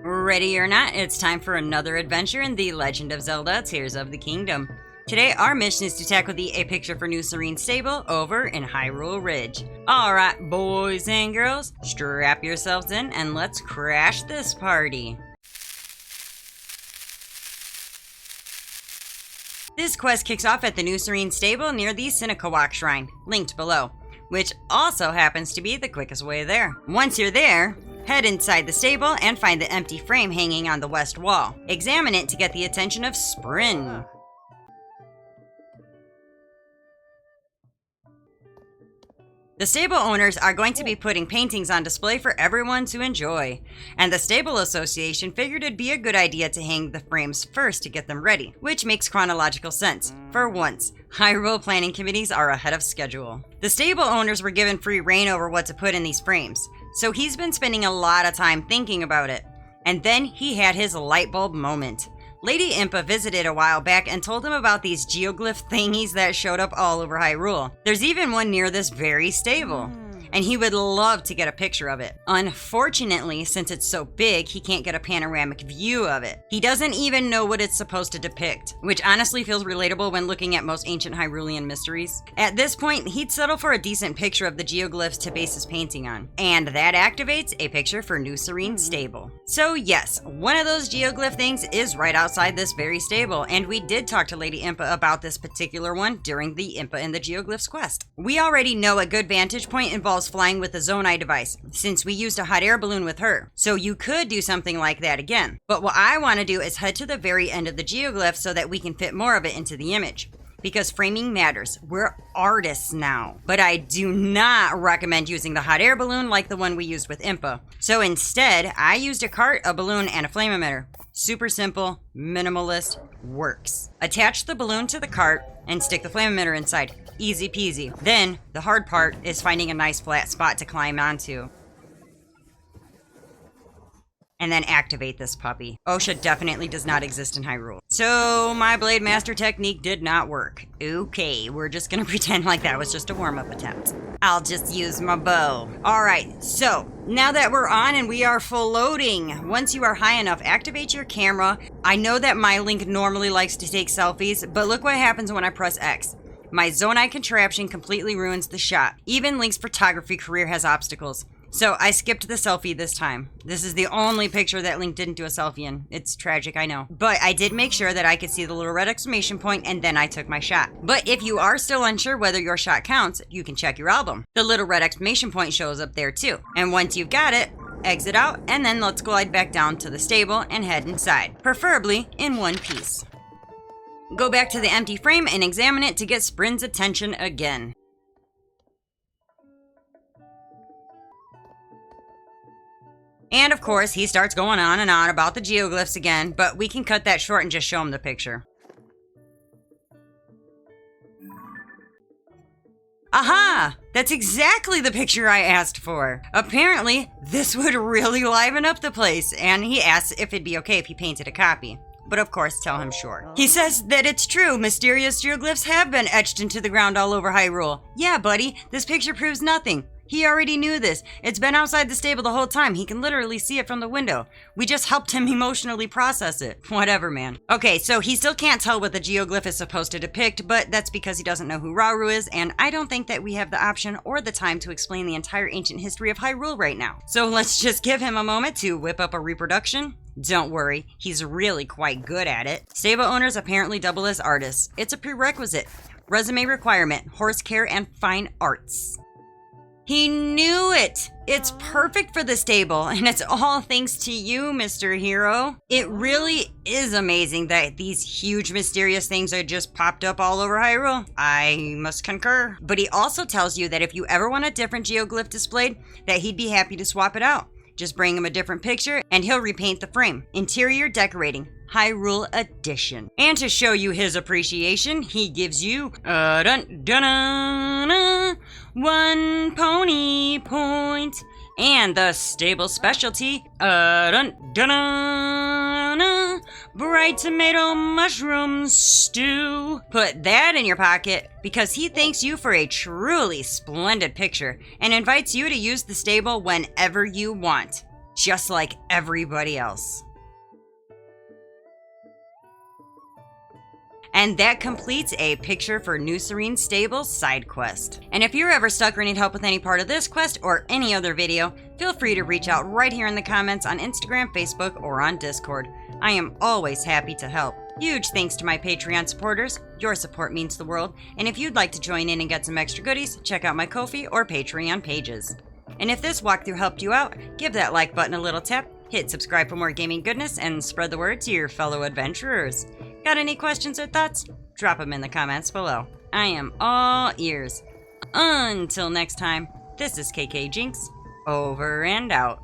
Ready or not, it's time for another adventure in the Legend of Zelda Tears of the Kingdom. Today, our mission is to tackle the A Picture for New Serene Stable over in Hyrule Ridge. Alright, boys and girls, strap yourselves in and let's crash this party. This quest kicks off at the New Serene Stable near the Sinakawak Shrine, linked below, which also happens to be the quickest way there. Once you're there, head inside the stable and find the empty frame hanging on the west wall. Examine it to get the attention of Serenne. The stable owners are going to be putting paintings on display for everyone to enjoy, and the Stable Association figured it'd be a good idea to hang the frames first to get them ready, which makes chronological sense. For once, Hyrule planning committees are ahead of schedule. The stable owners were given free reign over what to put in these frames, so he's been spending a lot of time thinking about it. And then he had his light bulb moment. Lady Impa visited a while back and told him about these geoglyph thingies that showed up all over Hyrule. There's even one near this very stable, and he would love to get a picture of it. Unfortunately, since it's so big, he can't get a panoramic view of it. He doesn't even know what it's supposed to depict, which honestly feels relatable when looking at most ancient Hyrulean mysteries. At this point, he'd settle for a decent picture of the geoglyphs to base his painting on, and that activates A Picture for New Serene Stable. So yes, one of those geoglyph things is right outside this very stable, and we did talk to Lady Impa about this particular one during the Impa and the Geoglyphs quest. We already know a good vantage point involves flying with the Zonai device, since we used a hot air balloon with her, so you could do something like that again. But what I want to do is head to the very end of the geoglyph so that we can fit more of it into the image. Because framing matters. We're artists now. But I do not recommend using the hot air balloon like the one we used with Impa. So instead, I used a cart, a balloon, and a flame emitter. Super simple, minimalist, works. Attach the balloon to the cart and stick the flame emitter inside. Easy peasy. Then, the hard part is finding a nice flat spot to climb onto. And then activate this puppy. OSHA definitely does not exist in Hyrule. So, my Blade Master technique did not work. Okay, we're just gonna pretend like that was just a warm-up attempt. I'll just use my bow. Alright, so, now that we're on and we are full loading, once you are high enough, activate your camera. I know that my Link normally likes to take selfies, but look what happens when I press X. My Zonai contraption completely ruins the shot. Even Link's photography career has obstacles. So I skipped the selfie this time. This is the only picture that Link didn't do a selfie in. It's tragic, I know. But I did make sure that I could see the little red exclamation point, and then I took my shot. But if you are still unsure whether your shot counts, you can check your album. The little red exclamation point shows up there too. And once you've got it, exit out, and then let's glide back down to the stable and head inside. Preferably in one piece. Go back to the empty frame and examine it to get Serenne's attention again. And of course, he starts going on and on about the geoglyphs again, but we can cut that short and just show him the picture. Aha! That's exactly the picture I asked for. Apparently, this would really liven up the place, and he asks if it'd be okay if he painted a copy. But of course, tell him sure. He says that it's true, mysterious geoglyphs have been etched into the ground all over Hyrule. Yeah, buddy, this picture proves nothing. He already knew this. It's been outside the stable the whole time. He can literally see it from the window. We just helped him emotionally process it. Whatever, man. Okay, so he still can't tell what the geoglyph is supposed to depict, but that's because he doesn't know who Rauru is, and I don't think that we have the option or the time to explain the entire ancient history of Hyrule right now. So let's just give him a moment to whip up a reproduction. Don't worry, he's really quite good at it. Stable owners apparently double as artists. It's a prerequisite. Resume requirement, horse care, and fine arts. He knew it! It's perfect for the stable, and it's all thanks to you, Mr. Hero. It really is amazing that these huge mysterious things are just popped up all over Hyrule. I must concur. But he also tells you that if you ever want a different geoglyph displayed, that he'd be happy to swap it out. Just bring him a different picture, and he'll repaint the frame. Interior decorating. Hyrule Edition. And to show you his appreciation, he gives you one pony point. And the stable specialty, bright tomato mushroom stew. Put that in your pocket because he thanks you for a truly splendid picture and invites you to use the stable whenever you want. just like everybody else. And that completes a picture for New Serenne Stable side quest. And if you're ever stuck or need help with any part of this quest or any other video, feel free to reach out right here in the comments on Instagram, Facebook, or on Discord. I am always happy to help. Huge thanks to my Patreon supporters. Your support means the world. And if you'd like to join in and get some extra goodies, check out my Ko-fi or Patreon pages. And if this walkthrough helped you out, give that like button a little tap, hit subscribe for more gaming goodness, and spread the word to your fellow adventurers. Got any questions or thoughts? Drop them in the comments below. I am all ears. Until next time, this is KKJinxx, over and out.